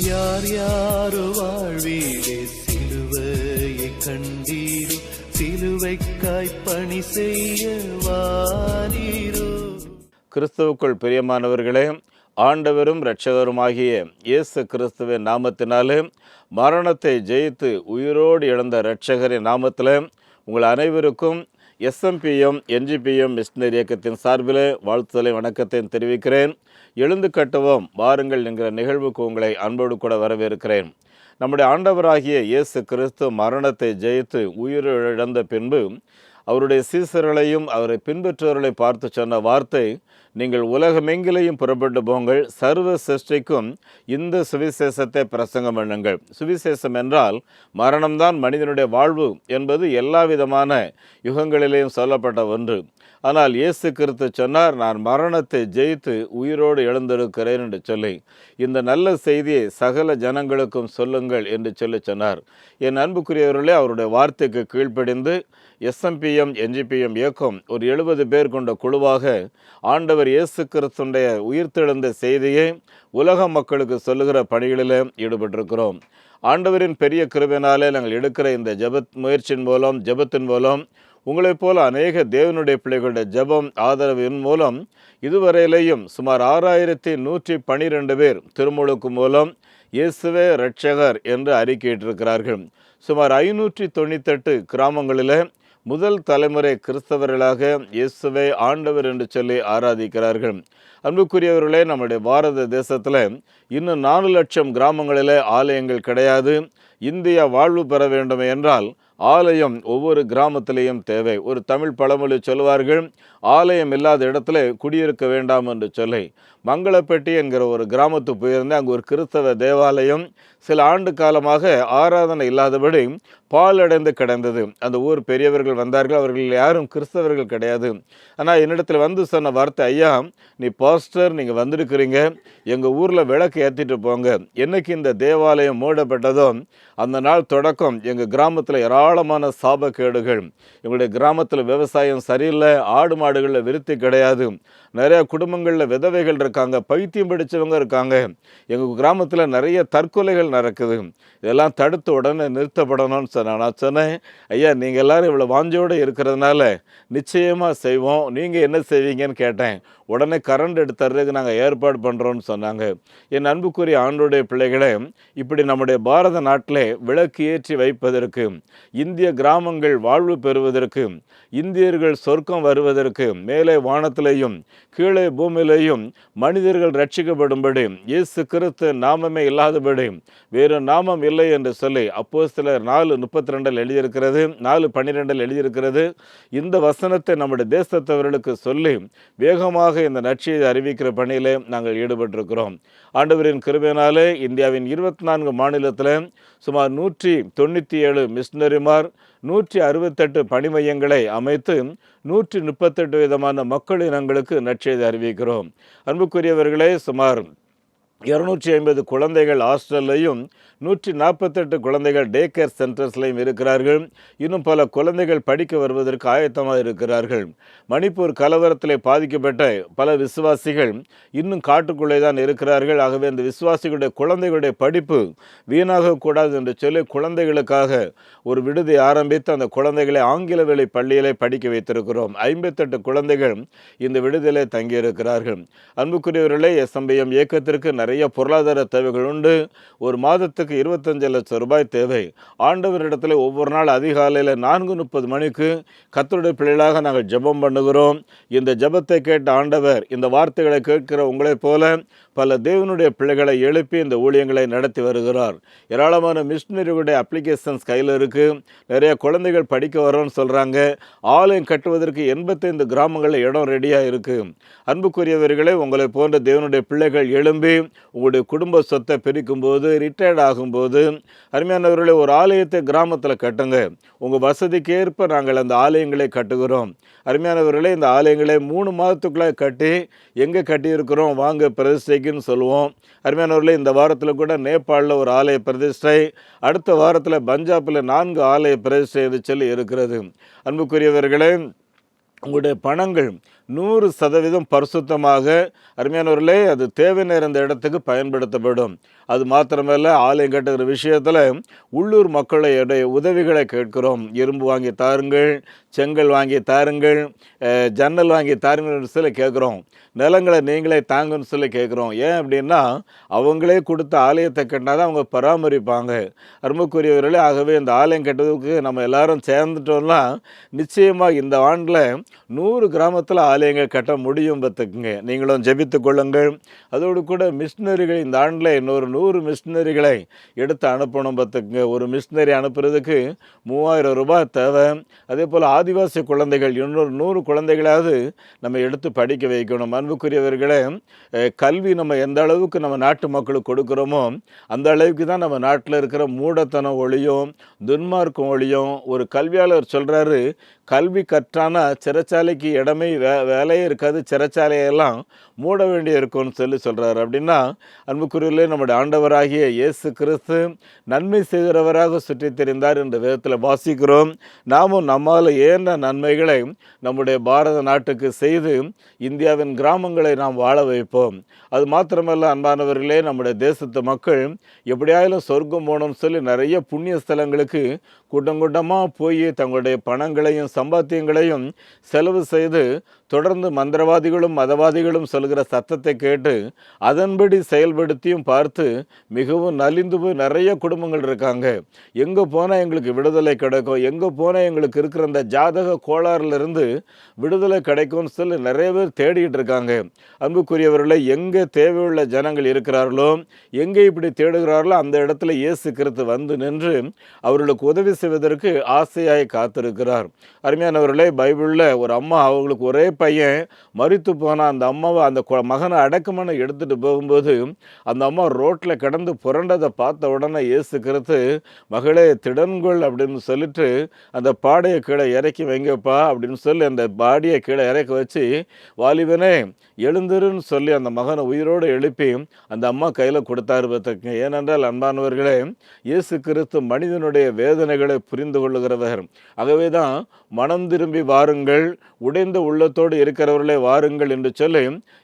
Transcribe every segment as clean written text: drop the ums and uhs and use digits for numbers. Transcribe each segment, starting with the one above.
யார் யாரோ வாழ்வீரே சிலுவையை கண்டீரோ, சிலுவைக்காய் பணி செய்ய வாரீரோ. கிறிஸ்துவுக்குள் பிரியமானவர்களே, ஆண்டவரும் இரட்சகருமாகிய இயேசு கிறிஸ்துவின் நாமத்தினாலே மரணத்தை ஜெயித்து உயிரோடு எழுந்த இரட்சகரின் நாமத்தில் உங்கள் அனைவருக்கும் SMPM NGPM மிஷனரி இயக்கத்தின் சார்பில் வாழ்த்துதலை வணக்கத்தையும் தெரிவிக்கிறேன். எழுந்து கட்டுவோம் வாருங்கள் என்கிற நிகழ்வுக்கு உங்களை அன்போடு கூட வரவேற்கிறேன். நம்முடைய ஆண்டவராகிய இயேசு கிறிஸ்து மரணத்தை ஜெயித்து உயிரிழந்த பின்பு அவருடைய சீசர்களையும் அவரை பின்பற்றுவர்களை பார்த்து சொன்ன வார்த்தை, நீங்கள் உலகமெங்கிலையும் புறப்பட்டு போங்கள், சர்வ சிருஷ்டிக்கும் இந்த சுவிசேஷத்தை பிரசங்கம் பண்ணுங்கள். சுவிசேஷம் என்றால் மரணம்தான் மனிதனுடைய வாழ்வு என்பது எல்லா விதமான யுகங்களிலேயும் சொல்லப்பட்ட ஒன்று. ஆனால் இயேசு கிறிஸ்து சொன்னார், நான் மரணத்தை ஜெயித்து உயிரோடு எழுந்திருக்கிறேன் என்று சொல்லி இந்த நல்ல செய்தியை சகல ஜனங்களுக்கும் சொல்லுங்கள் என்று சொல்லி சொன்னார். என் அன்புக்குரியவர்களே, அவருடைய வார்த்தைக்கு கீழ்ப்படிந்து SMPM NGPM இயக்கம் ஒரு 70 பேர் கொண்ட குழுவாக ஆண்டவர் இயேசு கிறிஸ்துடைய உயிர்த்தெழுந்த செய்தியை உலக மக்களுக்கு சொல்லுகிற பணிகளில் ஈடுபட்டிருக்கிறோம். ஆண்டவரின் பெரிய கிருபையினாலே நாங்கள் எடுக்கிற இந்த ஜெபத்தின் மூலம் உங்களைப் போல அநேக தேவனுடைய பிள்ளைகளுடைய ஜெபம் ஆதரவின் மூலம் இதுவரையிலேயும் சுமார் 6112 பேர் திருமுழுக்கு மூலம் இயேசுவே இரட்சகர் என்று அறிக்கையிட்டிருக்கிறார்கள். சுமார் 598 கிராமங்களில் முதல் தலைமுறை கிறிஸ்தவர்களாக இயேசுவே ஆண்டவர் என்று சொல்லி ஆராதிக்கிறார்கள். அன்புக்குரியவர்களே, நம்முடைய பாரத தேசத்தில் இன்னும் 4 லட்சம் கிராமங்களில் ஆலயங்கள் கிடையாது. இந்தியா வாழ்வு பெற வேண்டும் என்றால் ஆலயம் ஒவ்வொரு கிராமத்திலேயும் தேவை. ஒரு தமிழ் பழமொழி சொல்வார்கள், ஆலயம் இல்லாத இடத்துல குடியிருக்க வேண்டாம் என்று சொல்லி. மங்களப்பட்டி என்கிற ஒரு கிராமத்துக்கு போயிருந்தேன். அங்கே ஒரு கிறிஸ்தவ தேவாலயம் சில ஆண்டு காலமாக ஆராதனை இல்லாதபடி பாலடைந்து கிடந்தது. அந்த ஊர் பெரியவர்கள் வந்தார்கள், அவர்கள் யாரும் கிறிஸ்தவர்கள் கிடையாது. ஆனால் என்னிடத்தில் வந்து சொன்ன வார்த்தை, ஐயா நீ பாஸ்டர், நீங்கள் வந்திருக்கிறீங்க, எங்கள் ஊரில் விளக்கு ஏற்றிட்டு போங்க. என்னைக்கு இந்த தேவாலயம் மூடப்பட்டதோ அந்த நாள் தொடக்கம் எங்கள் கிராமத்தில் ஏராளமான சாபக்கேடுகள். எங்களுடைய கிராமத்தில் விவசாயம் சரியில்லை, ஆடு மாடுகளில் விருத்தி கிடையாது, நிறைய குடும்பங்களில் விதவைகள் இருக்காங்க, பைத்தியம் பிடிச்சவங்க இருக்காங்க, எங்கள் கிராமத்தில் நிறைய தற்கொலைகள் நடக்குது, இதெல்லாம் தடுத்து உடனே நிறுத்தப்படணும்னு சொன்னேன். நான் சொன்னேன், ஐயா நீங்கள் எல்லோரும் இவ்வளோ வாஞ்சோடு இருக்கிறதுனால நிச்சயமாக செய்வோம், நீங்கள் என்ன செய்வீங்கன்னு கேட்டேன். உடனே கரண்ட் எடுத்துறதுக்கு நாங்கள் ஏற்பாடு பண்ணுறோன்னு சொன்னாங்க. என் அன்புக்குரிய ஆண்டோடைய பிள்ளைகளே, இப்படி நம்முடைய பாரத நாட்டிலே விளக்கு ஏற்றி வைப்பதற்கு, இந்திய கிராமங்கள் வாழ்வு பெறுவதற்கு, இந்தியர்கள் சொர்க்கம் வருவதற்கு, மேலே வானத்திலேயும் கீழே பூமியிலேயும் மனிதர்கள் ரட்சிக்கப்படும்படி இயேசு கிறிஸ்து நாமமே இல்லாதபடி வேறு நாமம் இல்லை என்று சொல்லி அப்போஸ்தலர் 4:32 எழுதியிருக்கிறது, 4:12 எழுதியிருக்கிறது. இந்த வசனத்தை நம்முடைய தேசத்தவர்களுக்கு சொல்லி வேகமாக இந்த நற்செய்தியை அறிவிக்கிற பணியிலே நாங்கள் ஈடுபட்டிருக்கிறோம். ஆண்டவரின் கிருபையினாலே இந்தியாவின் 24 மாநிலத்தில் சுமார் 197 மிஷனரிமார், 168 பணி மையங்களை அமைத்து 138 விதமான மக்கள் இனங்களுக்கு நற்செய்தி அறிவிக்கிறோம். அன்புக்குரியவர்களே, சுமார் 250 குழந்தைகள் ஹாஸ்டல்லையும் 148 குழந்தைகள் டே கேர் சென்டர்ஸ்லையும் இருக்கிறார்கள். இன்னும் பல குழந்தைகள் படிக்க வருவதற்கு ஆயத்தமாக இருக்கிறார்கள். மணிப்பூர் கலவரத்தில் பாதிக்கப்பட்ட பல விசுவாசிகள் இன்னும் காட்டுக்குள்ளே தான் இருக்கிறார்கள். ஆகவே அந்த விசுவாசிகளுடைய குழந்தைகளுடைய படிப்பு வீணாகக்கூடாது என்று சொல்லி குழந்தைகளுக்காக ஒரு விடுதி ஆரம்பித்து அந்த குழந்தைகளை ஆங்கில வழி பள்ளியிலே படிக்க வைத்திருக்கிறோம். 58 குழந்தைகள் இந்த விடுதியிலே தங்கியிருக்கிறார்கள். அன்புக்குரியவர்களே, SMPM இயக்கத்திற்கு நிறைய பொருளாதார தேவைகள் உண்டு. ஒரு மாதத்துக்கு 25 லட்சம் ரூபாய் தேவை. ஆண்டவரிடத்தில் ஒவ்வொரு நாள் அதிகாலையில் 4:30 மணிக்கு கர்த்தருடைய பிள்ளைகளாக நாங்கள் ஜெபம் பண்ணுகிறோம். இந்த ஜெபத்தை கேட்ட ஆண்டவர் இந்த வார்த்தைகளை கேட்கிற உங்களைப் போல பல தேவனுடைய பிள்ளைகளை எழுப்பி இந்த ஊழியங்களை நடத்தி வருகிறார். ஏராளமான மிஷனரிகளுடைய அப்ளிகேஷன்ஸ் கையில் இருக்குது. நிறைய குழந்தைகள் படிக்க வரோன்னு சொல்கிறாங்க. ஆலயம் கட்டுவதற்கு 85 கிராமங்களில் இடம் ரெடியாக இருக்குது. அன்புக்குரியவர்களே, உங்களை போன்ற தேவனுடைய பிள்ளைகள் எழும்பி உங்களுடைய குடும்ப சொத்தை பிரிக்கும்போது, ரிட்டையர்ட் ஆகும்போது, அருமையானவர்களே, ஒரு ஆலயத்தை கிராமத்தில் கட்டுங்க. உங்கள் வசதிக்கு ஏற்ப நாங்கள் அந்த ஆலயங்களை கட்டுகிறோம். அருமையானவர்களே, இந்த ஆலயங்களை 3 மாதத்துக்குள்ளே கட்டி எங்கே கட்டியிருக்கிறோம் வாங்க பிரதிஷ்டைக்குன்னு சொல்லுவோம். அருமையானவர்களே, இந்த வாரத்தில் கூட நேபாளில் ஒரு ஆலய பிரதிஷ்டை, அடுத்த வாரத்தில் பஞ்சாபில் 4 ஆலய பிரதிஷ்டை என்று சொல்லி இருக்கிறது. அன்புக்குரியவர்களே, உங்களுடைய பணங்கள் 100% பரிசுத்தமாக, அருமையானவர்களே, அது தேவை நேர்ந்த இடத்துக்கு பயன்படுத்தப்படும். அது மாத்திரமல்ல, ஆலயம் கட்டுகிற விஷயத்தில் உள்ளூர் மக்களுடைய உதவிகளை கேட்கிறோம். இரும்பு வாங்கி தாருங்கள், செங்கல் வாங்கி தாருங்கள், ஜன்னல் வாங்கி தாருங்கள்னு சொல்லி கேட்குறோம். நிலங்களை நீங்களே தாங்கன்னு சொல்லி கேட்குறோம். ஏன் அப்படின்னா, அவங்களே கொடுத்த ஆலயத்தை கட்டினா தான் அவங்க பராமரிப்பாங்க. அருமைக்குரியவர்களே, ஆகவே இந்த ஆலயம் கட்டுவதற்கு நம்ம எல்லாரும் சேர்ந்துட்டோம்னா நிச்சயமாக இந்த ஆண்டில் 100 கிராமத்தில் ஆலயங்கள் கட்ட முடியும். பார்த்துக்குங்க, நீங்களும் ஜெபித்து கொள்ளுங்கள். அதோடு கூட மிஷினரிகள் இந்த ஆண்டில் இன்னொரு 100 மிஷினரிகளை எடுத்து அனுப்பணும். பார்த்துக்குங்க, ஒரு மிஷினரி அனுப்புறதுக்கு 3000 ரூபாய் தேவை. அதே போல் ஆதிவாசி குழந்தைகள் இன்னொரு 100 குழந்தைகளாவது நம்ம எடுத்து படிக்க வைக்கணும். அன்புக்குரியவர்களே, கல்வி நம்ம எந்த அளவுக்கு நம்ம நாட்டு மக்களுக்கு கொடுக்குறோமோ அந்த அளவுக்கு தான் நம்ம நாட்டில் இருக்கிற மூடத்தனம் ஒழியும், துன்மார்க்கம் ஒழியும். ஒரு கல்வியாளர் சொல்கிறாரு, கல்வி கற்றானா சிறைச்சாலைக்கு இடமே வேலையே இருக்காது, சிறைச்சாலையெல்லாம் மூட வேண்டிய இருக்கும்னு சொல்கிறார். அப்படின்னா அன்புக்குரியவர்களே, நம்முடைய ஆண்டவராகிய இயேசு கிறிஸ்து நன்மை செய்கிறவராக சுற்றி தெரிந்தார் என்று வேதத்தில் வாசிக்கிறோம். நாமும் நம்மால் ஏன நன்மைகளை நம்முடைய பாரத நாட்டுக்கு செய்து இந்தியாவின் கிராமங்களை நாம் வாழ வைப்போம். அது மாத்திரமல்ல அன்பானவர்களே, நம்முடைய தேசத்து மக்கள் எப்படியாயிலும் சொர்க்கம் போகணும்னு சொல்லி நிறைய புண்ணிய ஸ்தலங்களுக்கு கூட்டமாக போய் தங்களுடைய பணங்களையும் சம்பாத்தியங்களையும் செலவு செய்து தொடர்ந்து மந்திரவாதிகளும் மதவாதிகளும் சொல்கிற சத்தத்தை கேட்டு அதன்படி செயல்படுத்தியும் பார்த்து மிகவும் நலிந்து போய் நிறைய குடும்பங்கள் இருக்காங்க. எங்கே போனால் எங்களுக்கு விடுதலை கிடைக்கும், எங்கே போனால் எங்களுக்கு இருக்கிற அந்த ஜாதக கோளாறுலேருந்து விடுதலை கிடைக்கும்னு சொல்லி நிறைய பேர் தேடிக்கிட்டு இருக்காங்க. அன்புக்குரியவர்களை, எங்கே தேவையுள்ள ஜனங்கள் இருக்கிறார்களோ, எங்கே இப்படி தேடுகிறார்களோ அந்த இடத்துல இயேசு கிறிஸ்து வந்து நின்று அவர்களுக்கு உதவி செய்வதற்கு ஆசையாய் காத்திருக்கிறார். அருமையானவர்களே, பைபிளில் ஒரு அம்மா, அவங்களுக்கு ஒரே பையன் மரித்து போனால் அந்த அம்மாவை அந்த மகனை அடக்கமான எடுத்துகிட்டு போகும்போது அந்த அம்மா ரோட்டில் கிடந்து புரண்டதை பார்த்த உடனே இயேசு கிறிஸ்து, மகளே திடன்கொள் அப்படின்னு சொல்லிட்டு அந்த பாடையை கீழே இறக்கி வைங்கப்பா அப்படின்னு சொல்லி அந்த பாடியை கீழே இறக்கி வச்சு, வாலிபனே எழுந்துருன்னு சொல்லி அந்த மகனை உயிரோடு எழுப்பி அந்த அம்மா கையில் கொடுத்தாரு. பார்த்துக்கங்க. ஏனென்றால் அன்பானவர்களே, இயேசு கிறிஸ்து மனிதனுடைய வேதனைகளை புரிந்து கொள்ளுகிறவர். ஆகவே தான் மனம் திரும்பி வாருங்கள், உடைந்த உள்ளத்தோடு இருக்கிறவர்களே வாருங்கள் என்று சொல்லி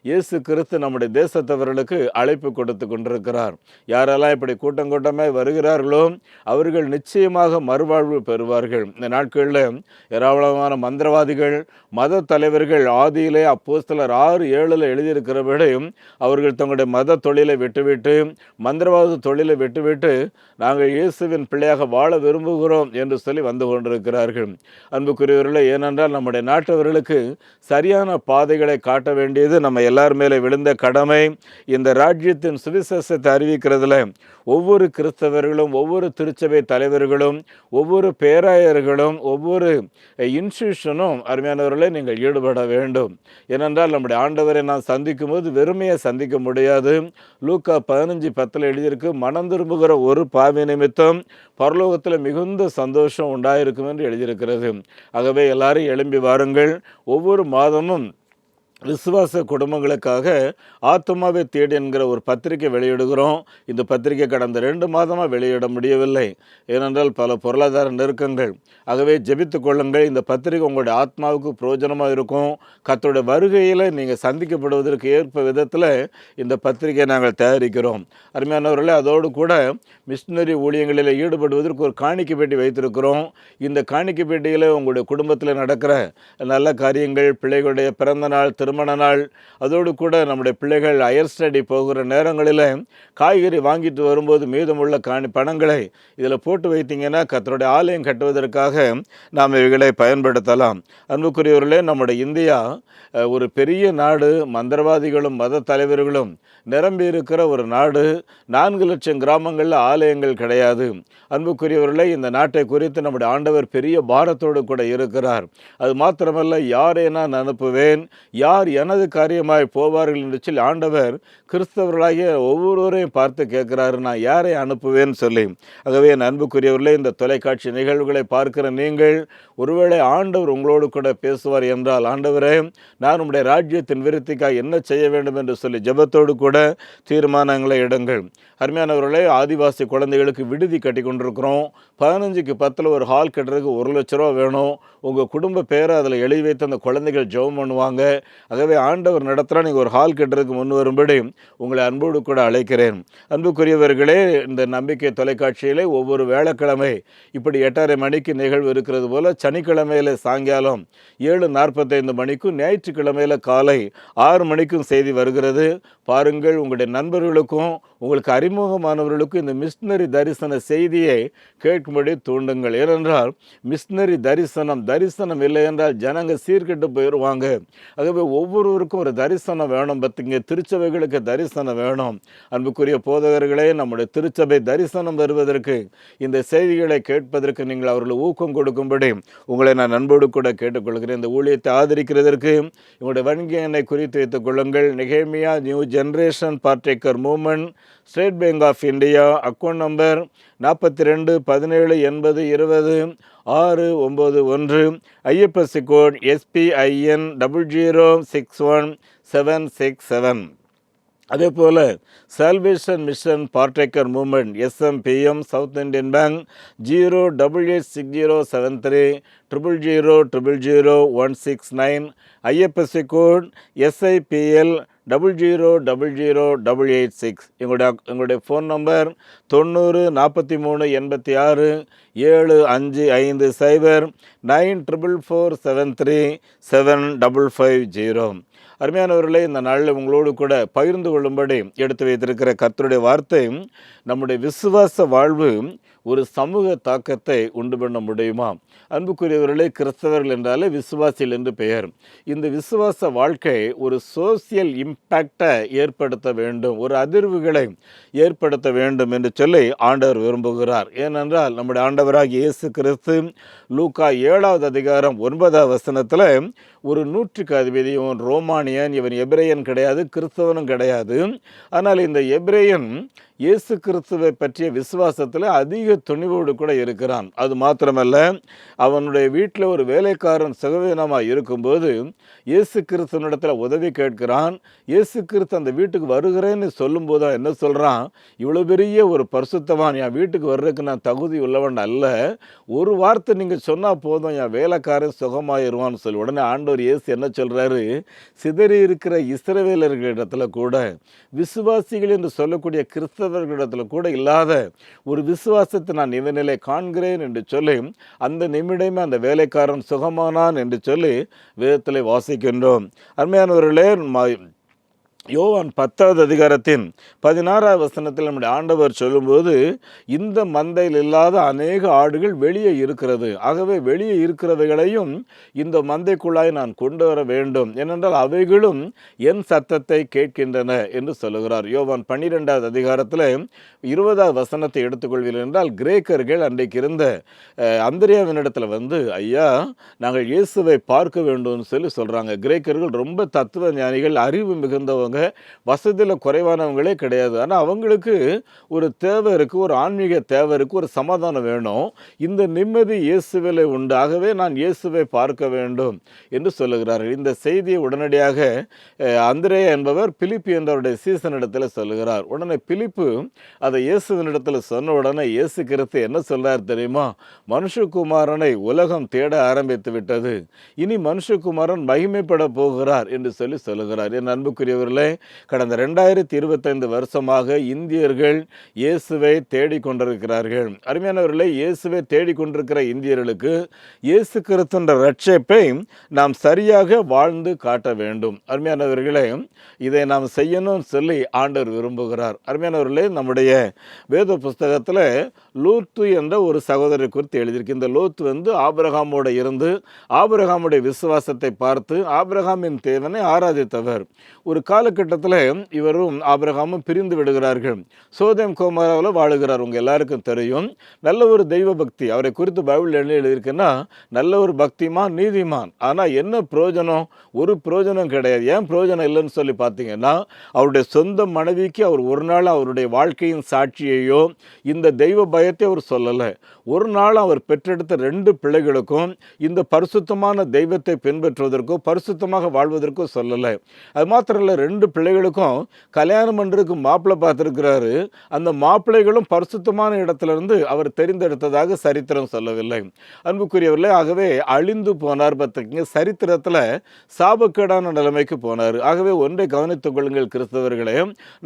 இயேசு கிறிஸ்து நம்முடைய தேசத்தவர்களுக்கு அழைப்பு கொடுத்து கொண்டிருக்கிறார். யாரெல்லாம் இப்படி கூட்டமாக வருகிறார்களோ அவர்கள் நிச்சயமாக மறுவாழ்வு பெறுவார்கள். இந்த நாட்களில் ஏராளமான மந்திரவாதிகள், மத தலைவர்கள் ஆதியிலே அப்போஸ்தலர் 6:7 எழுதியிருக்கிறபடி அவர்கள் தங்களுடைய மத தொழிலை விட்டுவிட்டு, மந்திரவாத தொழிலை விட்டுவிட்டு நாங்கள் இயேசுவின் பிள்ளையாக வாழ விரும்புகிறோம் என்று சொல்லி வந்து கொண்டிருக்கிறார்கள். அன்புக்குரியவர்களே, ஏனென்றால் நம்முடைய நாட்டவர்களுக்கு சரியான பாதைகளை காட்ட வேண்டியது நம்ம எல்லார் மேலே விழுந்த கடமை. இந்த ராஜ்யத்தின் சுவிசேஷத்தை அறிவிக்கிறதுல ஒவ்வொரு கிறிஸ்தவர்களும், ஒவ்வொரு திருச்சபை தலைவர்களும், ஒவ்வொரு பேராயர்களும், ஒவ்வொரு இன்ஸ்டியூஷனும் அருமையானவர்களே நீங்கள் ஈடுபட வேண்டும். ஏனென்றால் நம்முடைய ஆண்டவரை நான் சந்திக்கும் போது வெறுமையை சந்திக்க முடியாது. லூக்கா 15:10 எழுதியிருக்கு, மனம் திரும்புகிற ஒரு பாவி நிமித்தம் பரலோகத்தில் மிகுந்த சந்தோஷம் உண்டாயிருக்கும் என்று எழுதியிருக்கிறது. ஆகவே எல்லாரும் எழும்பி வாருங்கள். ஒவ்வொரு மாதமும் விசுவாச குடும்பங்களுக்காக ஆத்துமாவை தேடி என்கிற ஒரு பத்திரிகை வெளியிடுகிறோம். இந்த பத்திரிகை கடந்த 2 மாதமாக வெளியிட முடியவில்லை, ஏனென்றால் பல பொருளாதார நெருக்கங்கள். ஆகவே ஜெபித்து கொள்ளுங்கள். இந்த பத்திரிகை உங்களுடைய ஆத்மாவுக்கு பிரயோஜனமாக இருக்கும். கர்த்தருடைய வருகையில் நீங்கள் சந்திக்கப்படுவதற்கு ஏற்ப விதத்தில் இந்த பத்திரிகை நாங்கள் தயாரிக்கிறோம். அருமையானவர்களே, அதோடு கூட மிஷினரி ஊழியங்களில் ஈடுபடுவதற்கு ஒரு காணிக்கை பெட்டி வைத்திருக்கிறோம். இந்த காணிக்கை பெட்டியில் உங்களுடைய குடும்பத்தில் நடக்கிற நல்ல காரியங்கள், பிள்ளைகளுடைய பிறந்த நாள், திருமண நாள், அதோடு கூட நம்முடைய பிள்ளைகள் ஹையர் ஸ்டடி போகிற நேரங்களில் காய்கறி வாங்கிட்டு வரும்போது மீதமுள்ள பணங்களை இதில் போட்டு வைத்தீங்கன்னா கர்த்தருடைய ஆலயம் கட்டுவதற்காக நாம் இவைகளை பயன்படுத்தலாம். அன்புக்குரியவர்களே, நம்முடைய இந்தியா ஒரு பெரிய நாடு, மந்திரவாதிகளும் மத தலைவர்களும் நிரம்பி இருக்கிற ஒரு நாடு. 4 லட்சம் கிராமங்களில் ஆலயங்கள் கிடையாது. அன்புக்குரியவர்களே, இந்த நாட்டை குறித்து நம்முடைய ஆண்டவர் பெரிய பாரத்தோடு கூட இருக்கிறார். அது மாத்திரமல்ல, யாரை நான் அனுப்புவேன், யார் யார் எனது காரியமாய் போவார்கள் என்று சொல்லி ஆண்டவர் கிறிஸ்தவர்களாகிய ஒவ்வொருவரையும் பார்த்து கேட்கிறாரு, நான் யாரை அனுப்புவேன்னு சொல்லி. ஆகவே என் அன்புக்குரியவர்களே, இந்த தொலைக்காட்சி நிகழ்வுகளை பார்க்கிற நீங்கள் ஒருவேளை ஆண்டவர் உங்களோடு கூட பேசுவார் என்றால், ஆண்டவரே நான் உம்முடைய ராஜ்யத்தின் விருத்திக்காக என்ன செய்ய வேண்டும் என்று சொல்லி ஜெபத்தோடு கூட தீர்மானங்களை எடுங்கள். அருமையானவர்களே, ஆதிவாசி குழந்தைகளுக்கு விடுதி கட்டி கொண்டிருக்கிறோம். 15க்கு 10 ஒரு ஹால் கட்டுறதுக்கு 1 லட்ச ரூபா வேணும். உங்கள் குடும்ப பேரை அதில் எழுதி வைத்து அந்த குழந்தைகள் ஜெபம் பண்ணுவாங்க. ஆகவே ஆண்டவர் நடத்துகிறா, நீங்கள் ஒரு ஹால் கட்டுறதுக்கு முன் வரும்படி உங்களை அன்போடு கூட அழைக்கிறேன். அன்புக்குரியவர்களே, இந்த நம்பிக்கை தொலைக்காட்சியிலே ஒவ்வொரு வேளைக்கிழமை இப்படி 8:30 மணிக்கு நிகழ்வு இருக்கிறது போல, சனிக்கிழமையில சாயங்காலம் 7:45 மணிக்கும் ஞாயிற்றுக்கிழமையில காலை 6 மணிக்கும் செய்தி வருகிறது. பாருங்கள், உங்களுடைய நண்பர்களுக்கும் உங்களுக்கு அறிமுகமானவர்களுக்கும் இந்த மிஷினரி தரிசன செய்தியை கேட்கும்படி தூண்டுங்கள். ஏனென்றால் மிஷினரி தரிசனம் இல்லை என்றால் ஜனங்க சீர்கெட்டு போயிடுவாங்க. ஆகவே ஒவ்வொருவருக்கும் ஒரு தரிசனம் வேணும். பார்த்திங்க, திருச்சபைகளுக்கு தரிசனம் வேணும். அன்புக்குரிய போதகர்களே, நம்முடைய திருச்சபை தரிசனம் வருவதற்கு, இந்த செய்திகளை கேட்பதற்கு நீங்கள் அவர்களுக்கு ஊக்கம் கொடுக்கும்படி உங்களை நான் அன்போடு கூட கேட்டுக்கொள்கிறேன். இந்த ஊழியத்தை ஆதரிக்கிறதற்கு உங்களுடைய வங்கி எண்ணை குறித்து வைத்துக் கொள்ளுங்கள். நெகேமியா New Generation Partaker Movement, State Bank of India, account number 42 17 80 20 691, IFSC code SPIN 0061767. அதே போல் Salvation Mission Partaker Movement SMPM, South Indian Bank 0886073 0000169, IFSC code SIPL 000086. எங்களுடைய ஃபோன் நம்பர் 90 43 86 7550 94443 7550. அருமையானவர்களே, இந்த நாளில் உங்களோடு கூட பகிர்ந்து கொள்ளும்படி எடுத்து வைத்திருக்கிற கர்த்தருடைய வார்த்தை, நம்முடைய விசுவாச வாழ்வு ஒரு சமூக தாக்கத்தை உண்டு பண்ண முடியுமா? அன்புக்குரியவர்களே, கிறிஸ்தவர்கள் என்றாலே விசுவாசிகள் என்று பெயர். இந்த விசுவாச வாழ்க்கை ஒரு சோசியல் இம்பேக்டை ஏற்படுத்த வேண்டும், ஒரு அதிர்வுகளை ஏற்படுத்த வேண்டும் என்று சொல்லி ஆண்டவர் விரும்புகிறார். ஏனென்றால் நம்முடைய ஆண்டவராகிய இயேசு கிறிஸ்து லூக்கா 7வது அதிகாரம் 9வது வசனத்தில் ஒரு 100க்கு அதிபதி, இவன் ரோமானியன், இவன் எபிரேயன் கிடையாது, கிறிஸ்தவனும் கிடையாது. ஆனால் இந்த எபிரேயன் இயேசு கிறிஸ்துவை பற்றிய விசுவாசத்தில் அதிக துணிவோடு கூட இருக்கிறான். அது மாத்திரமல்ல, அவனுடைய வீட்டில் ஒரு வேலைக்காரன் சுகவீனமாக இருக்கும்போது இயேசு கிறிஸ்துவனிடத்தில் உதவி கேட்கிறான். இயேசு கிறிஸ்து அந்த வீட்டுக்கு வருகிறேன்னு சொல்லும்போது தான் என்ன சொல்கிறான், இவ்வளோ பெரிய ஒரு பரிசுத்தவான் என் வீட்டுக்கு வர்றதுக்கு நான் தகுதி உள்ளவன் அல்ல, ஒரு வார்த்தை நீங்கள் சொன்னால் போதும் என் வேலைக்காரன் சுகமாயிருவான்னு சொல்லி. உடனே ஆண்டவர் இயேசு என்ன சொல்கிறாரு, சிதறி இருக்கிற இஸ்ரவேலர்களிடத்தில் கூட, விசுவாசிகள் என்று சொல்லக்கூடிய கிறிஸ்தவர்களிடத்தில் கூட இல்லாத ஒரு விசுவாசத்தை நான் இவனிலே காண்கிறேன் என்று சொல்லி அந்த நிமிடமே அந்த வேலைக்காரன் சுகமானான் என்று சொல்லி வேதத்திலே வாசிக்கின்றோம். அருமையானவர்களே, யோவான் 10வது அதிகாரத்தின் 16வது வசனத்தில் நம்முடைய ஆண்டவர் சொல்லும்போது, இந்த மந்தையில் இல்லாத அநேக ஆடுகள் வெளியே இருக்கிறது, ஆகவே வெளியே இருக்கிறவைகளையும் இந்த மந்தைக்குள்ளாய் நான் கொண்டு வர வேண்டும், ஏனென்றால் அவைகளும் என் சத்தத்தை கேட்கின்றன என்று சொல்லுகிறார். யோவான் 12வது அதிகாரத்தில் 20வது வசனத்தை எடுத்துக்கொள்வீர்கள் என்றால், கிரேக்கர்கள் அன்றைக்கு இருந்த அந்திரேயாவினிடத்தில் வந்து, ஐயா நாங்கள் இயேசுவை பார்க்க வேண்டும்னு சொல்லி சொல்கிறாங்க. கிரேக்கர்கள் ரொம்ப தத்துவ ஞானிகள், அறிவு மிகுந்தவங்க, வசதியில் குறைவானவங்களே கிடையாது. ஆனால் அவங்களுக்கு ஒரு தேவை இருக்குது, ஒரு ஆன்மீக தேவை இருக்குது, ஒரு சமாதானம் வேணும். இந்த நிம்மதி இயேசுவிலே உண்டு, ஆகவே நான் இயேசுவை பார்க்க வேண்டும் என்று சொல்லுகிறார்கள். இந்த செய்தியை உடனடியாக அந்திரேயா என்பவர் பிலிப்பு என்றவருடைய சீசனிடத்தில் சொல்லுகிறார். உடனே பிலிப்பு அதை இயேசுவினிடத்தில் சொன்ன உடனே இயேசு கிறிஸ்து என்ன சொல்றார் தெரியுமா, மனுஷகுமாரனை உலகம் தேட ஆரம்பித்து விட்டது, இனி மனுஷகுமாரன் மகிமைப்பட போகிறார் என்று சொல்லி சொல்லுகிறார். என் அன்புக்குரியவர்களே, கடந்த 2025 வருஷமாக இந்தியர்கள் இயேசுவை தேடிக்கொண்டிருக்கிறார்கள். அருமையானவர்களே, இயேசுவை தேடிக்கொண்டிருக்கிற இந்தியர்களுக்கு இயேசு கிறிஸ்துவின் ரட்சிப்பை நாம் சரியாக வாழ்ந்து காட்ட வேண்டும். அருமையானவர்களே, இதை நாம் செய்யணும்னு சொல்லி ஆண்டவர் விரும்புகிறார். அருமையானவர்களே, நம்முடைய வேத புஸ்தகத்தில் லோத்து என்ற ஒரு சகோதரரை குறித்து எழுதியிருக்கு. இந்த லோத்து வந்து ஆபிரகாமோடு இருந்து ஆபிரகாமுடைய விசுவாசத்தை பார்த்து ஆபிரகாமின் தேவனை ஆராதித்தவர். ஒரு கால காலகட்டத்தில் இவரும் ஆபிரகாமும் பிரிந்து விடுகிறார்கள். சோதோம் கோமோராவில் வாழுகிறார். உங்கள் எல்லாருக்கும் தெரியும். நல்ல ஒரு தெய்வ பக்தி அவரை குறித்து பைபிள் என்ன எழுதியிருக்குன்னா, நல்ல ஒரு பக்திமான், நீதிமான். ஆனால் என்ன பிரயோஜனம்? ஒரு பிரயோஜனம் கிடையாது. ஏன் பிரயோஜனம் இல்லைன்னு சொல்லி பார்த்தீங்கன்னா, அவருடைய சொந்த மனைவிக்கு அவர் ஒரு நாள் அவருடைய வாழ்க்கையின் சாட்சியையோ இந்த தெய்வ பயத்தை அவர் சொல்லலை. ஒரு நாள் அவர் பெற்றெடுத்த 2 பிள்ளைகளுக்கும் இந்த பரிசுத்தமான தெய்வத்தை பின்பற்றுவதற்கோ பரிசுத்தமாக வாழ்வதற்கோ சொல்லலை. அது மாத்திரம் இல்லை, 2 பிள்ளைகளுக்கும் கல்யாணம் பண்ணுறதுக்கு மாப்பிள்ளை பார்த்துருக்கிறாரு. அந்த மாப்பிள்ளைகளும் பரிசுத்தமான இடத்திலிருந்து அவர் தெரிந்தெடுத்ததாக சரித்திரம் சொல்லவில்லை. அன்புக்குரியவர்களே, ஆகவே அழிந்து போனார். பார்த்துக்கிங்க, சரித்திரத்தில் சாபக்கேடான நிலைமைக்கு போனார். ஆகவே ஒன்றை கவனித்துக் கொள்ளுங்கள் கிறிஸ்தவர்களே,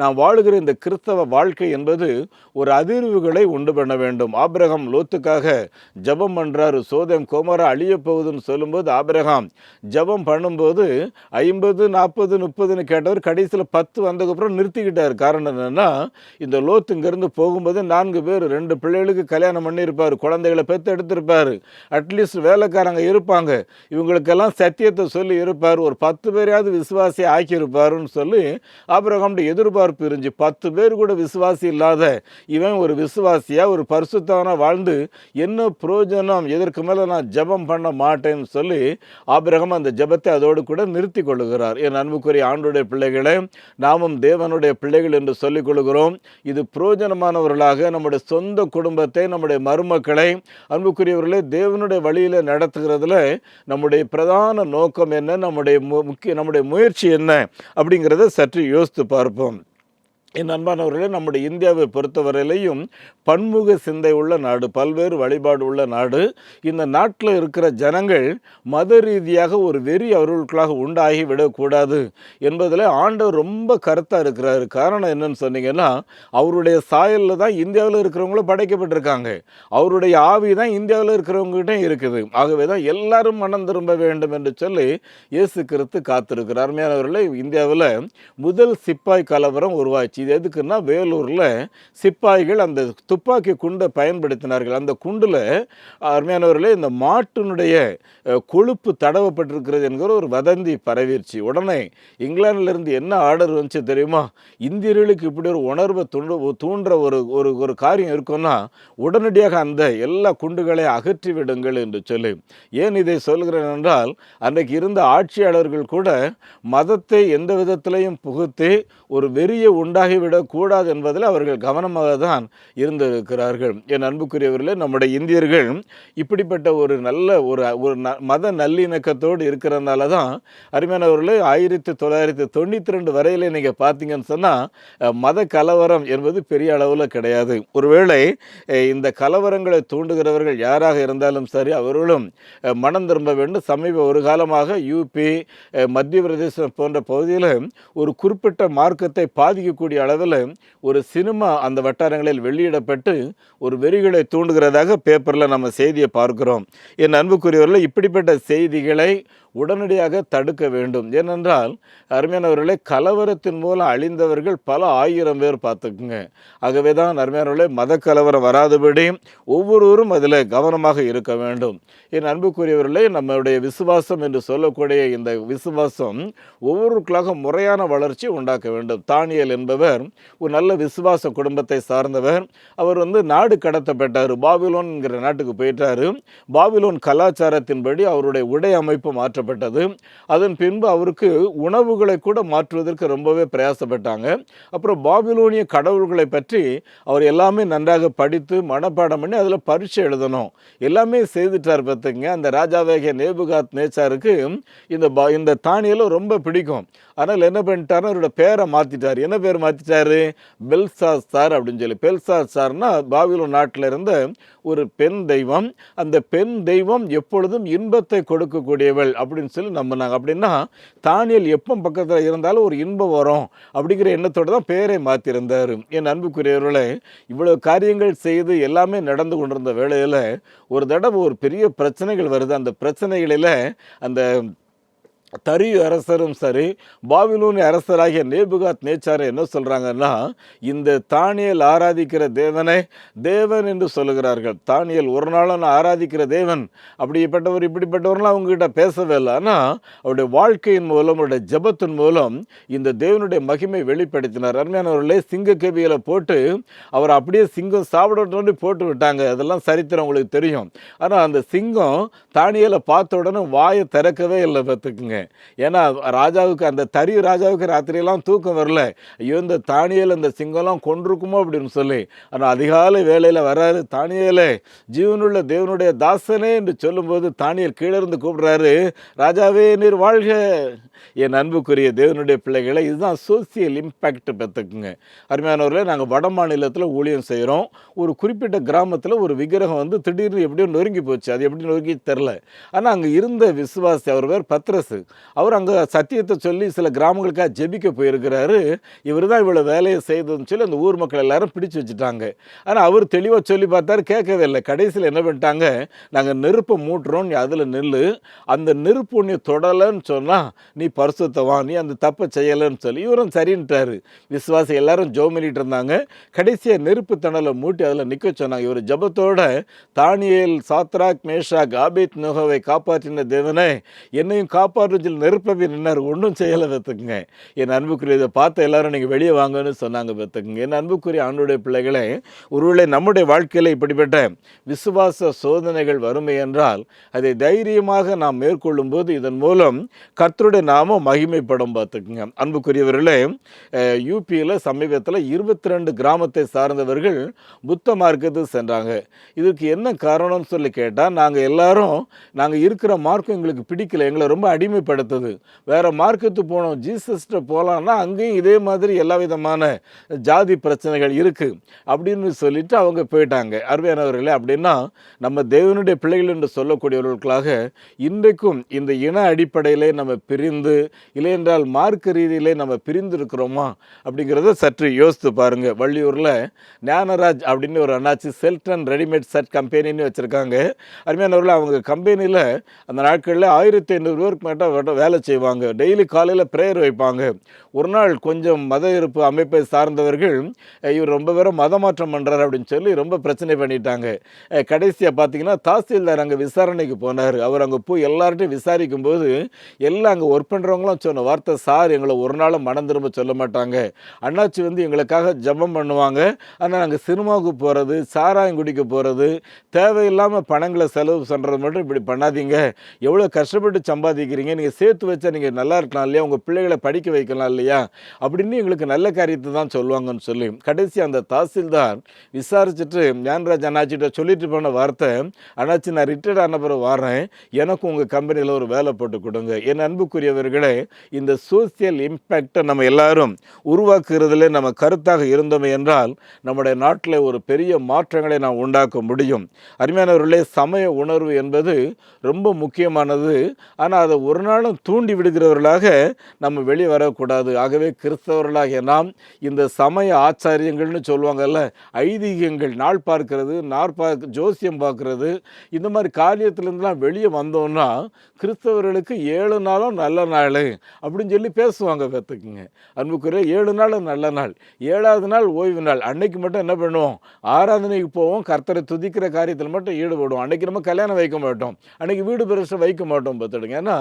நாம் வாழுகிற இந்த கிறிஸ்தவ வாழ்க்கை என்பது ஒரு அதிர்வுகளை உண்டு பண்ண வேண்டும். ஆபிரகாம் லோத்துக்காக ஜெபம் பண்றாரு. சோதோம் கோமோரா அழிய போகுதுன்னு சொல்லும்போது ஆபிரகாம் ஜெபம் பண்ணும்போது 50, 40, 30ன்னு கேட்டவர் கடைசியில் 10 வந்ததுக்கப்புறம் நிறுத்திக்கிட்டார். காரணம் என்னன்னா, இந்த லோத்து இங்கிருந்து போகும்போது 4 பேர் 2 பிள்ளைகளுக்கு கல்யாணம் பண்ணியிருப்பார், குழந்தைகளை பெற்று எடுத்திருப்பார், அட்லீஸ்ட் வேலைக்காரங்க இருப்பாங்க, இவங்களுக்கெல்லாம் சத்தியத்தை சொல்லி இருப்பார், ஒரு 10 பேரையாவது விசுவாசி ஆக்கியிருப்பாருன்னு சொல்லி ஆபிரகாமுடைய எதிர்பார்ப்பு இருந்துச்சு. 10 பேர் கூட விசுவாசி இல்லாத இவன் ஒரு விசுவாசியா ஒரு பரிசுத்தவனா வாழ்ந்து என்ன பிரயோஜனம்? இதற்கு மேலே நான் ஜெபம் பண்ண மாட்டேன்னு சொல்லி ஆபிரகாம் அந்த ஜெபத்தை அதோடு கூட நிறுத்தி கொள்ளுகிறார். என் அன்புக்குரிய ஆண்டுடைய பிள்ளைகளே, நாமும் தேவனுடைய பிள்ளைகள் என்று சொல்லிக் கொள்கிறோம். இது பிரயோஜனமானவர்களாக நம்முடைய சொந்த குடும்பத்தை, நம்முடைய மருமக்களை அன்புக்குரியவர்களே தேவனுடைய வழியில் நடத்துகிறதுல நம்முடைய பிரதான நோக்கம் என்ன, நம்முடைய முயற்சி என்ன அப்படிங்கிறத சற்று யோசித்து பார்ப்போம். என் அன்பானவர்களே, நம்முடைய இந்தியாவை பொறுத்தவரையிலையும் பன்முக சிந்தை உள்ள நாடு, பல்வேறு வழிபாடு உள்ள நாடு. இந்த நாட்டில் இருக்கிற ஜனங்கள் மத ரீதியாக ஒரு வெறி அவர்களுக்காக உண்டாகி விடக்கூடாது என்பதில் ஆண்டவர் ரொம்ப கருத்தாக இருக்கிறாரு. காரணம் என்னன்னு சொன்னீங்கன்னா, அவருடைய சாயலில் தான் இந்தியாவில் இருக்கிறவங்களும் படைக்கப்பட்டிருக்காங்க. அவருடைய ஆவி தான் இந்தியாவில் இருக்கிறவங்ககிட்ட இருக்குது. ஆகவே தான் எல்லாரும் மனம் திரும்ப வேண்டும் என்று சொல்லி இயேசு கிறிஸ்து காத்திருக்கிறார். அருமையானவர்களே, இந்தியாவில் முதல் சிப்பாய் கலவரம் உருவாச்சு. இது எதுக்குன்னா, வேலூரில் சிப்பாய்கள் அந்த துப்பாக்கி குண்டை பயன்படுத்தினார்கள். அந்த குண்டில் அருமையானவர்களே இந்த மாட்டினுடைய கொழுப்பு தடவப்பட்டிருக்கிறது என்கிற ஒரு வதந்தி பரவிடுச்சு. உடனே இங்கிலாந்திலிருந்து என்ன ஆர்டர் வந்துச்சு தெரியுமா? இந்தியர்களுக்கு இப்படி ஒரு உணர்வை தூண்டுற ஒரு காரியம் இருக்குன்னா உடனடியாக அந்த எல்லா குண்டுகளை அகற்றி விடுங்கள் என்று சொல்லி. ஏன் இதை சொல்கிறேன் என்றால், அன்றைக்கு இருந்த ஆட்சியாளர்கள் கூட மதத்தை எந்த விதத்திலையும் புகுத்தி ஒரு வெறியை உண்டாகிவிடக்கூடாது என்பதில் அவர்கள் கவனமாக தான் இருந்திருக்கிறார்கள். என் அன்புக்குரியவர்களே, நம்முடைய இந்தியர்கள் இப்படிப்பட்ட ஒரு நல்ல ஒரு மத நல்லிணக்கத்தோடு இருக்கிறதுனால தான் அருமையானவர்களே 1992 வரையிலே நீங்கள் பார்த்தீங்கன்னு சொன்னால் மத கலவரம் என்பது பெரிய அளவில் கிடையாது. ஒருவேளை இந்த கலவரங்களை தூண்டுகிறவர்கள் யாராக இருந்தாலும் சரி, அவர்களும் மனம் திரும்ப வேண்டும். சமீப ஒரு காலமாக யூபி, மத்திய பிரதேசம் போன்ற பகுதியில் ஒரு குறிப்பிட்ட மார்க்கத்தை பாதிக்கக்கூடிய அளவில் ஒரு சினிமா அந்த வட்டாரங்களில் வெளியிடப்பட்டு ஒரு வெறிகளை தூண்டுகிறதாக பேப்பரில் நம்ம செய்தியை பார்க்கிறோம். என் அன்புக்குரியவர்களே, இப்படிப்பட்ட செய்திகளை உடனடியாக தடுக்க வேண்டும். ஏனென்றால் அருமையானவர்களே, கலவரத்தின் மூலம் அழிந்தவர்கள் பல 1000 பேர் பார்த்துக்குங்க. ஆகவே தான் அருமையானவர்களே, மத கலவரம் வராதபடி ஒவ்வொருவரும் அதில் கவனமாக இருக்க வேண்டும். என் அன்புக்குரியவர்களே, நம்முடைய விசுவாசம் என்று சொல்லக்கூடிய இந்த விசுவாசம் ஒவ்வொருவருக்காக முறையான வளர்ச்சி உண்டாக்க வேண்டும். தானியேல் என்பவர் ஒரு நல்ல விசுவாச குடும்பத்தை சார்ந்தவர். அவர் நாடு கடத்தப்பட்டார், பாபிலோன் என்கிற நாட்டுக்கு போயிட்டார். பாபிலோன் கலாச்சாரத்தின்படி அவருடைய உடை அமைப்பு மாற்றப்பட்டது. அதன் பின்பு அவருக்கு உணவுகளை கூட மாற்றுவதற்கு ரொம்பவே பிரயாசப்பட்டாங்க. அப்புறம் பாபிலோனிய கடவுள்களை பற்றி அவர் எல்லாமே நன்றாக படித்து மனப்பாடம் பண்ணி அதில் பரீட்சை எழுதணும். எல்லாமே செய்துட்டார். பார்த்துங்க, அந்த ராஜாவாகிய நேபுகாத் நேச்சாருக்கு இந்த தானியேல் ரொம்ப பிடிக்கும். ஆனால் என்ன பண்ணிட்டாரு, அவரோட பேரை மாற்றிட்டார். என்ன பேர் மாற்றிட்டாரு? பெல்சாசார் அப்படின்னு சொல்லி. பெல்சாசார்னா பாபிலோன் நாட்டில் இருந்த ஒரு பெண் தெய்வம். அந்த பெண் தெய்வம் எப்பொழுதும் இன்பத்தை கொடுக்கக்கூடியவள் அப்படின்னு சொல்லி நம்பினாங்க. அப்படின்னா தானியேல் எப்போ பக்கத்தில் இருந்தாலும் ஒரு இன்பம் வரும் அப்படிங்கிற எண்ணத்தோடு தான் பேரை மாற்றிருந்தார். என் அன்புக்குரியவர்களே, இவ்வளவு காரியங்கள் செய்து எல்லாமே நடந்து கொண்டிருந்த வேளையில் ஒரு தடவை ஒரு பெரிய பிரச்சனைகள் வருது. அந்த பிரச்சனைகளில் அந்த தரியு அரசரும் சரி, பாபிலோனிய அரசராகிய நேபுகாத் நேச்சாரை என்ன சொல்றாங்கன்னா, இந்த தானியேல் ஆராதிக்கிற தேவனை தேவன் என்று சொல்லுகிறார்கள். தானியேல் ஒரு நாளும் நான் ஆராதிக்கிற தேவன் அப்படிப்பட்டவர் இப்படிப்பட்டவர்லாம் அவங்ககிட்ட பேசவே இல்லை. ஆனால் அவருடைய வாழ்க்கையின் மூலம், அவருடைய ஜெபத்தின் மூலம் இந்த தேவனுடைய மகிமை வெளிப்படுத்தினார். அருமையானவர்களே, சிங்க கேபியில் போட்டு அவர் அப்படியே சிங்கம் சாப்பிடணும்னு போட்டு விட்டாங்க. அதெல்லாம் சரித்திரம் உங்களுக்கு தெரியும். ஆனால் அந்த சிங்கம் தானியேலை பார்த்த உடனே வாயை திறக்கவே இல்லை பார்த்துக்குங்க. ஏன்னா ராஜாவுக்கு, அந்த தரி ராஜாவுக்கு ராத்திரியெல்லாம் தூக்கம் வரல. ஐயோ, இந்த தானியேல் இந்த சிங்கம்லாம் கொண்டிருக்குமோ அப்படின்னு சொல்லி. ஆனால் அதிகாலை வேளையில் வராரு, தானியேலே ஜீவனுள்ள தேவனுடைய தாசனே என்று சொல்லும்போது தானியேல் கீழே இருந்து கூப்பிடுறாரு, ராஜாவே நீர் வாழ்க. என் அன்புக்குரிய தேவனுடைய பிள்ளைகளை, இதுதான் சோசியல் இம்பேக்ட் பெற்றுக்குங்க. அருமையானவர்களே, நாங்கள் வட மாநிலத்தில் ஊழியம் செய்கிறோம். ஒரு குறிப்பிட்ட கிராமத்தில் ஒரு விக்கிரகம் வந்து திடீர்னு எப்படியோ நொறுங்கி போச்சு. அது எப்படி நொறுங்கி தெரில. ஆனால் அங்கே இருந்த விசுவாசி, அவர் பேர் பத்ரஸ், அவர் அங்கே சத்தியத்தை சொல்லி சில கிராமங்களுக்காக ஜெபிக்க போயிருக்கிறாரு. இவர் தான் இவ்வளோ வேலையை செய்ததுன்னு சொல்லி அந்த ஊர் மக்கள் எல்லாரும் பிடிச்சு வச்சுட்டாங்க. ஆனால் அவர் தெளிவாக சொல்லி பார்த்தாரு, கேட்கவே இல்லை. கடைசியில் என்ன பண்ணிட்டாங்க, நாங்கள் நெருப்பை மூட்டுறோம், நீ அதில் நில்லு, அந்த நெருப்பு நீ தொடலைன்னு சொன்னால் நீ பரிசுத்தவான், நீ அந்த தப்பை செய்யலைன்னு சொல்லி இவரும் சரின்ட்டாரு. விசுவாசி எல்லாரும் ஜெபம் பண்ணிட்டு இருந்தாங்க. கடைசியாக நெருப்பு தணலை மூட்டி அதில் நிற்க சொன்னாங்க. இவர் ஜெபத்தோட, தானியேல், சாத்ராக், மேஷாக், ஆபேத் நோகோவை காப்பாற்றின தேவனே என்னையும் காப்பாற்று நெருப்பவி நின்னார், ஒன்றும் செய்யலை பார்த்துக்குங்க. என் அன்புக்குரிய, இதை பார்த்து எல்லாரும் நீங்கள் வெளியே வாங்கன்னு சொன்னாங்க பார்த்துக்குங்க. என் அன்புக்குரிய ஆண்டுடைய பிள்ளைகளை, ஒருவேளை நம்முடைய வாழ்க்கையில் இப்படிப்பட்ட விசுவாச சோதனைகள் வறுமை என்றால் அதை தைரியமாக நாம் மேற்கொள்ளும் போது இதன் மூலம் கர்த்தருடைய நாமம் மகிமைப்படும் பார்த்துக்குங்க. அன்புக்குரியவர்களே, யூபியில் சமீபத்தில் 22 கிராமத்தை சார்ந்தவர்கள் புத்த மார்க்கத்துக்கு சென்றாங்க. இதுக்கு என்ன காரணம்னு சொல்லி கேட்டால், நாங்கள் இருக்கிற மார்க்கம் எங்களுக்கு பிடிக்கல, எங்களை ரொம்ப அடிமைப்படுத்துது, வேறு மார்க்கத்துக்கு போனோம், ஜீசஸ்கிட்ட போகலான்னா அங்கேயும் இதே மாதிரி எல்லா விதமான ஜாதி பிரச்சனைகள் இருக்குது அப்படின்னு சொல்லிட்டு அவங்க போயிட்டாங்க. அருமையானவர்களே, அப்படின்னா நம்ம தேவனுடைய பிள்ளைகள் என்று சொல்லக்கூடியவர்களுக்காக இன்றைக்கும் இந்த இன அடிப்படையிலே நம்ம பிரிந்து, இல்லையென்றால் மார்க்க ரீதியிலே நம்ம பிரிந்து இருக்கிறோமா அப்படிங்கிறத சற்று யோசித்து பாருங்கள். வள்ளியூரில் ஞானராஜ் அப்படின்னு ஒரு அண்ணாச்சி செல்டன் ரெடிமேட் செட் கம்பெனின்னு வச்சுருக்காங்க. அருமையானவர்கள், அவங்க கம்பெனியில் அந்த நாட்களில் 1500 பேருக்கு மட்டும் வேலை செய்வாங்க. டெய்லி காலையில் ப்ரேயர் வைப்பாங்க. ஒரு நாள் கொஞ்சம் மத இருப்பு அமைப்பை சார்ந்தவர்கள் இவர் ரொம்ப பேரும் மதமாற்றம் பண்ணுறாரு அப்படின்னு சொல்லி ரொம்ப பிரச்சனை பண்ணிட்டாங்க. கடைசியாக பார்த்தீங்கன்னா தாசில்தார் அங்கே விசாரணைக்கு போனார். அவர் அங்கே போய் எல்லார்ட்டையும் விசாரிக்கும் போது எல்லாம் அங்கே ஒர்க் பண்ணுறவங்களாம் சொன்ன வார்த்தை, சார் எங்களை ஒரு நாளும் மனம் திரும்ப சொல்ல மாட்டாங்க, அண்ணாச்சி வந்து எங்களுக்காக ஜெபம் பண்ணுவாங்க, ஆனால் நாங்கள் சினிமாவுக்கு போகிறது, சாராயம் குடிக்க போகிறது, தேவையில்லாமல் பணங்களை செலவு பண்ணுறது மட்டும் இப்படி பண்ணாதீங்க, எவ்வளோ கஷ்டப்பட்டு சம்பாதிக்கிறீங்க, நீங்கள் சேர்த்து வச்சா நீங்கள் நல்லா இருக்கலாம் இல்லையா, உங்கள் பிள்ளைகளை படிக்க வைக்கலாம் இல்லையா அப்படின்னு எங்களுக்கு நல்ல காரியத்தை தான் சொல்லுவாங்கன்னு சொல்லி கடைசி அந்த தாசில்தார் விசாரிச்சுட்டு ஞானராஜ் அண்ணாச்சிட்ட சொல்லிட்டு போன வார்த்தை, அண்ணாச்சி நான் ரிட்டையர்ட் ஆன பிறகு வரேன், எனக்கும் உங்கள் கம்பெனியில் ஒரு வேலை போட்டு கொடுங்க. என் அன்புக்குரியவர்களே, இந்த சோசியல் இம்பேக்டை நம்ம எல்லாரும் உருவாக்குறதுல நம்ம கருத்தாக இருந்தோமே என்றால் நம்முடைய நாட்டில் ஒரு பெரிய மாற்றங்களை நாம் உண்டாக்க முடியும். அருமையானவர்களே, சமய உணர்வு என்பது ரொம்ப முக்கியமானது. ஆனால் அதை ஒரு நாளும் தூண்டி விடுகிறவர்களாக நம்ம வெளியே வரக்கூடாது. ஆகவே கிறிஸ்தவர்களாகிய நாம் இந்த சமய ஆச்சாரியங்கள்னு சொல்லுவாங்கல்ல, ஐதீகங்கள், நாள் பார்க்கறது, ஜோசியம் பார்க்கறது, இந்த மாதிரி காரியத்திலேருந்துலாம் வெளியே வந்தோம்னா கிறிஸ்தவர்களுக்கு 7 நாளும் நல்ல நாள் அப்படின்னு சொல்லி பேசுவாங்க. கற்றுக்குங்க அன்புக்குரிய, 7 நாளும் நல்ல நாள், 7ஆவது நாள் ஓய்வு நாள். அன்னைக்கு மட்டும் என்ன பண்ணுவோம், ஆராதனைக்கு போவோம், கர்த்தரை துதிக்கிற காரியத்தில் மட்டும் ஈடுபடுவோம். அன்னைக்கு நம்ம கல்யாணம் வைக்க மாட்டோம், அன்னைக்கு வீடு பிரவேசம் வைக்க மாட்டோம் பார்த்துடுங்க. ஏன்னா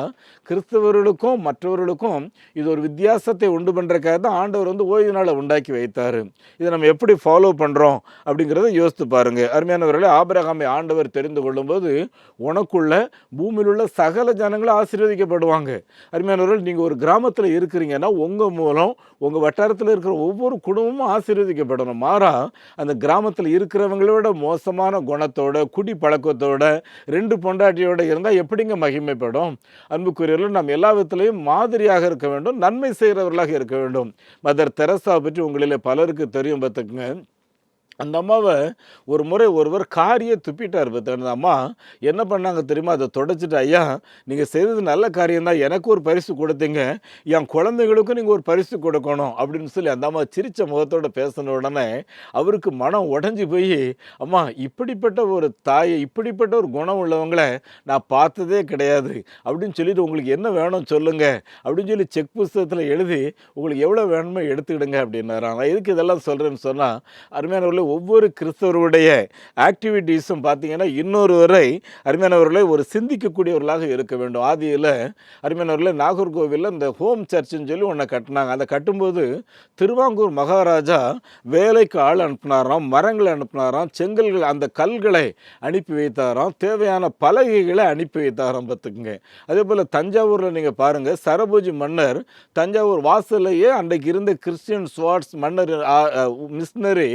கிறிஸ்தவர்களுக்கும் மற்றவர்களுக்கும் இது ஒரு வித்தியாசத்தை உண்டு பண்ணுறக்காக தான் ஆண்டவர் வந்து ஓய்வு நாளை உண்டாக்கி வைத்தார். இதை நம்ம எப்படி ஃபாலோ பண்ணுறோம் அப்படிங்கிறத யோசித்து பாருங்கள். அருமையானவர்களே, ஆபிரகாமை ஆண்டவர் தெரிந்து கொள்ளும்போது உனக்குள்ள பூமியில் உள்ள சகல ஜனங்களும் ஆசீர்வதிக்கப்படுவாங்க. அருமையானவர்கள், நீங்கள் ஒரு கிராமத்தில் இருக்கிறீங்கன்னா உங்கள் மூலம் உங்கள் வட்டாரத்தில் இருக்கிற ஒவ்வொரு குடும்பமும் ஆசீர்வதிக்கப்படணும். மாறா அந்த கிராமத்தில் இருக்கிறவங்களோட மோசமான குணத்தோட, குடி பழக்கத்தோட, 2 பொண்டாட்டியோட இருந்தால் எப்படிங்க மகிமைப்படும்? அன்புக்குரியவர்கள், நாம் எல்லா விதத்திலையும் மாதிரியாக இருக்க வேண்டும், நன்மை செய்கிறவர்களாக இருக்க வேண்டும். மதர் தெரசா பற்றி உங்களில் பலருக்கு தெரியும் பார்த்துக்குங்க. அந்த அம்மாவை ஒரு முறை ஒருவர் காரியே துப்பிட்டார். அந்த அம்மா என்ன பண்ணாங்க தெரியுமா? அதை தொடச்சிட்டு, ஐயா நீங்கள் செய்தது நல்ல காரியம்தான், எனக்கு ஒரு பரிசு கொடுத்தீங்க, என் குழந்தைகளுக்கும் நீங்கள் ஒரு பரிசு கொடுக்கணும் அப்படின்னு சொல்லி அந்த அம்மா சிரித்த முகத்தோடு பேசின உடனே அவருக்கு மனம் உடஞ்சி போய், அம்மா இப்படிப்பட்ட ஒரு தாயை, இப்படிப்பட்ட ஒரு குணம் உள்ளவங்களை நான் பார்த்ததே கிடையாது அப்படின்னு சொல்லிட்டு, உங்களுக்கு என்ன வேணும் சொல்லுங்க அப்படின்னு சொல்லி செக் புஸ்தகத்தில் எழுதி உங்களுக்கு எவ்வளோ வேணுமோ எடுத்துக்கிடுங்க அப்படின்னாராம். நான் எதுக்கு இதெல்லாம் சொல்கிறேன்னு சொன்னால், அருமையானவர்களே, ஒவ்வொரு கிறிஸ்தவருடைய ஆக்டிவிட்டீஸும் பார்த்தீங்கன்னா இன்னொருவரை அருமையானவர்களை ஒரு சிந்திக்கக்கூடியவர்களாக இருக்க வேண்டும். ஆதியில் அருமையானவர்களே, நாகர்கோவிலில் இந்த ஹோம் சர்ச்சுன்னு சொல்லி ஒன்றை கட்டினாங்க. அதை கட்டும்போது திருவாங்கூர் மகாராஜா வேலைக்கு ஆள் அனுப்பினாராம், மரங்களை அனுப்பினாராம், செங்கல்கள் அந்த கல்களை அனுப்பி வைத்தாராம், தேவையான பலகைகளை அனுப்பி வைத்தாராம். பார்த்துக்குங்க. அதே போல் தஞ்சாவூரில் நீங்கள் பாருங்கள், சரபோஜி மன்னர் தஞ்சாவூர் வாசலையே அன்றைக்கு இருந்த கிறிஸ்டியன் ஸ்வாட்ஸ் மன்னர் மிஷினரி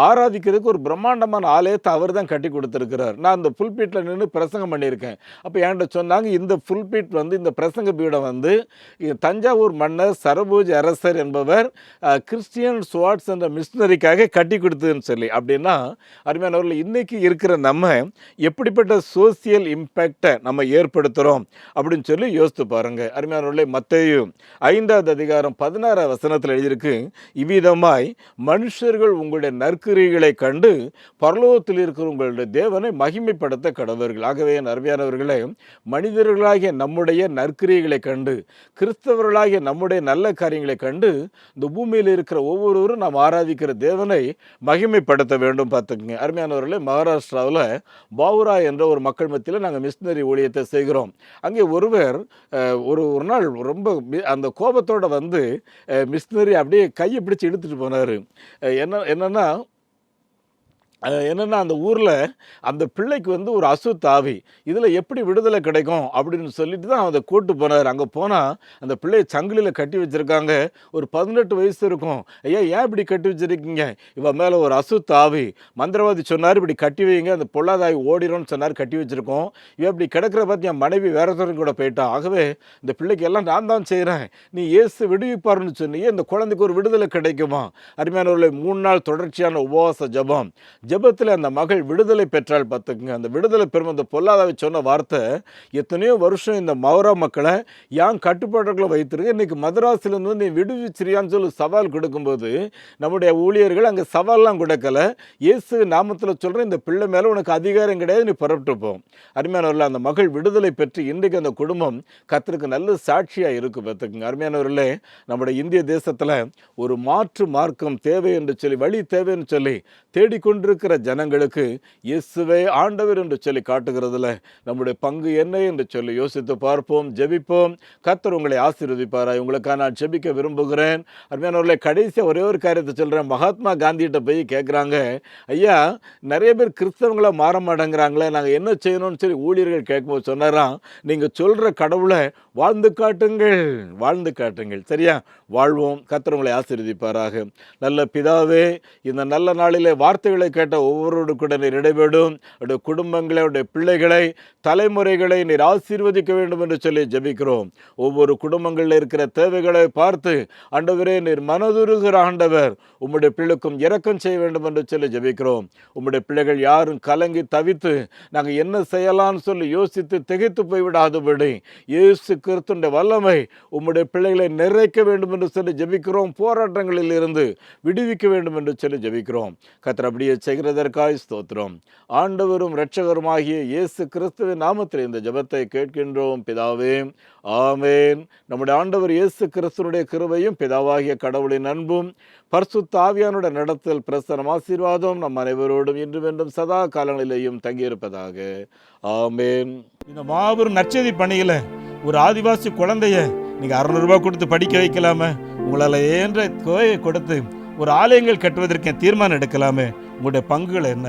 ஆராதிக்கிறதுக்கு ஒரு பிரம்மாண்டமான ஆலயத்தை அவர் தான் கட்டி கொடுத்துருக்கிறார். நான் அந்த புல்பீட்டில் நின்று பிரசங்கம் பண்ணியிருக்கேன். அப்போ என்கிட்ட சொன்னாங்க, இந்த புல்பீட் இந்த பிரசங்க பீடம் தஞ்சாவூர் மன்னர் சரபோஜி அரசர் என்பவர் கிறிஸ்டியன் ஸ்வாட்ஸ் என்ற மிஷினரிக்காக கட்டி கொடுத்ததுன்னு சொல்லி. அப்படின்னா அருமையானவர்கள், இன்னைக்கு இருக்கிற நம்ம எப்படிப்பட்ட சோசியல் இம்பேக்டை நம்ம ஏற்படுத்துகிறோம் அப்படின்னு சொல்லி யோசித்து பாருங்க. அருமையானவர்களே, மத்தேயு 5வது அதிகாரம் 16வது வசனத்தில் எழுதியிருக்கு, இவ்விதமாய் மனுஷர்கள் உங்களுடைய நற்கிரியைகளை கண்டு பரலோகத்தில் இருக்கிற உங்களுடைய தேவனை மகிமைப்படுத்த கடவர்கள். ஆகவே அருமையானவர்களே, மனிதர்களாகிய நம்முடைய நற்கிரியைகளை கண்டு, கிறிஸ்தவர்களாகிய நம்முடைய நல்ல காரியங்களை கண்டு இந்த பூமியில் இருக்கிற ஒவ்வொருவரும் நாம் ஆராதிக்கிற தேவனை மகிமைப்படுத்த வேண்டும். பார்த்துக்குங்க. அருமையானவர்களே, மகாராஷ்டிராவில் பாவுரா என்ற ஒரு மக்கள் மத்தியில் நாங்கள் மிஷினரி ஊழியத்தை செய்கிறோம். அங்கே ஒருவர் ஒரு நாள் ரொம்ப அந்த கோபத்தோடு மிஷினரி அப்படியே கையை பிடிச்சி இழுத்துட்டு போனார். என்னன்னா அந்த ஊரில் அந்த பிள்ளைக்கு ஒரு அசுத்தாவி, இதில் எப்படி விடுதலை கிடைக்கும் அப்படின்னு சொல்லிட்டு தான் அதை கூட்டு போனார். அங்கே போனால் அந்த பிள்ளையை சங்கிலியில் கட்டி வச்சுருக்காங்க. ஒரு 18 வயசு இருக்கும். ஐயா, ஏன் இப்படி கட்டி வச்சுருக்கீங்க? இவன் மேலே ஒரு அசுத்தாவி, மந்திரவாதி சொன்னார் இப்படி கட்டி வைங்க, அந்த பொல்லாதாவி ஓடிடும்னு சொன்னார், கட்டி வச்சுருக்கோம். இவன் இப்படி கிடக்கிற பார்த்து என் மனைவி வேற ஒருத்தரும் கூட போயிட்டான். ஆகவே இந்த பிள்ளைக்கு எல்லாம் நான் தான் செய்கிறேன், நீ இயேசு விடுவிப்பாருன்னு சொன்னியே, இந்த குழந்தைக்கு ஒரு விடுதலை கிடைக்குமா? அருமையானவர்களே, 3 நாள் தொடர்ச்சியான உபவாச ஜபத்தில் அந்த மகள் விடுதலை பெற்றால். பார்த்துக்குங்க. அந்த விடுதலை பெறும் அந்த பொல்லாதாவை சொன்ன வார்த்தை, எத்தனையோ வருஷம் இந்த மௌரா மக்களை ஏன் கட்டுப்பாடுகளை வைத்திருக்கு, இன்னைக்கு மதராசிலேருந்து நீ விடுவிச்சிரியான்னு சொல்லி சவால் கொடுக்கும்போது நம்முடைய ஊழியர்கள் அங்கே சவால்லாம் கொடுக்கல, இயேசு நாமத்தில் சொல்கிறேன், இந்த பிள்ளை மேலே உனக்கு அதிகாரம் கிடையாது, நீ புறப்பட்டு போம். அருமையானவர்களே, அந்த மகள் விடுதலை பெற்று இன்றைக்கு அந்த குடும்பம் கர்த்தருக்கு நல்ல சாட்சியாக இருக்குது. பார்த்துக்குங்க. அருமையானவர்களே, நம்முடைய இந்திய தேசத்தில் ஒரு மாற்று மார்க்கம் தேவை என்று சொல்லி, வழி தேவைன்னு சொல்லி தேடிக்கொண்டிருக்கிற ஜனங்களுக்கு இயேசுவே ஆண்டவர் என்று சொல்லி காட்டுகிறதுல நம்முடைய பங்கு என்ன என்று சொல்லி யோசித்து பார்ப்போம், ஜெபிப்போம். கர்த்தர் உங்களை ஆசீர்வதிப்பாராய். உங்களுக்காக நான் ஜெபிக்க விரும்புகிறேன். அருமையானவர்களே, கடைசியாக ஒரே ஒரு காரியத்தை சொல்கிறேன். மகாத்மா காந்திகிட்ட போய் கேட்குறாங்க, ஐயா நிறைய பேர் கிறிஸ்தவங்களை மாற மாட்டேங்கிறாங்களே, நாங்கள் என்ன செய்யணும்னு சொல்லி ஊழியர்கள் கேட்கும்போது சொன்னாராம், நீங்கள் சொல்கிற கடவுளை வாழ்ந்து காட்டுங்கள், வாழ்ந்து காட்டுங்கள். சரியா? வாழ்வோம். கர்த்தர் உங்களை ஆசீர்வதிப்பாராக. நல்ல பிதாவே, இந்த நல்ல நாளிலே வார்த்தைகளை கேட்ட ஒவ்வொருவரோடு கூட நீர் இடைபெடும். அவருடைய குடும்பங்களை, அவருடைய பிள்ளைகளை, தலைமுறைகளை நீர் ஆசீர்வதிக்க வேண்டும் என்று சொல்லி ஜெபிக்கிறோம். ஒவ்வொரு குடும்பங்களில் இருக்கிற தேவைகளை பார்த்து ஆண்டவரே, நீர் மனதுருகிற ஆண்டவர், உம்முடைய பிள்ளைக்கும் இரக்கம் செய்ய வேண்டும் என்று சொல்லி ஜெபிக்கிறோம். உம்முடைய பிள்ளைகள் யாரும் கலங்கி தவித்து நாங்கள் என்ன செய்யலாம்னு சொல்லி யோசித்து திகைத்து போய்விடாதபடி இயேசு கிறிஸ்துவின் வல்லமை உம்முடைய பிள்ளைகளை நிறைக்க வேண்டும் என்று சொல்லி ஜெபிக்கிறோம். போராட்டங்களில் இருந்து விடுவிக்க வேண்டும் என்று சொல்லி ஜெபிக்கிறோம். கர்த்தர் அப்படியே செய்கிறதற்காய் ஸ்தோத்திரம். ஆண்டவரும் இரட்சகருமாகிய இயேசு கிறிஸ்துவின் நாமத்தில் இந்த ஜெபத்தை கேட்கின்றோம் பிதாவே, ஆமேன். நம்முடைய ஆண்டவர் இயேசு கிறிஸ்துவினுடைய கிருபையும் பிதாவாகிய கடவுளின் அன்பும் பரிசுத்த ஆவியானுடைய நடத்தல் பிரசன்னம் ஆசீர்வாதம் நம் அனைவரோடும் இன்றும் என்றும் சதா காலங்களிலேயும் தங்கியிருப்பதாக. ஆமேன். இந்த மாபெரும் நற்செய்தி பணியில ஒரு ஆதிவாசி குழந்தைய நீங்க 600 ரூபாய் கொடுத்து படிக்க வைக்கலாமே, உங்களால் ஏன்ற தொகையை கொடுத்து ஒரு ஆலயங்கள் கட்டுவதற்கு தீர்மானம் எடுக்கலாமே, உங்களுடைய பங்குகள் என்ன?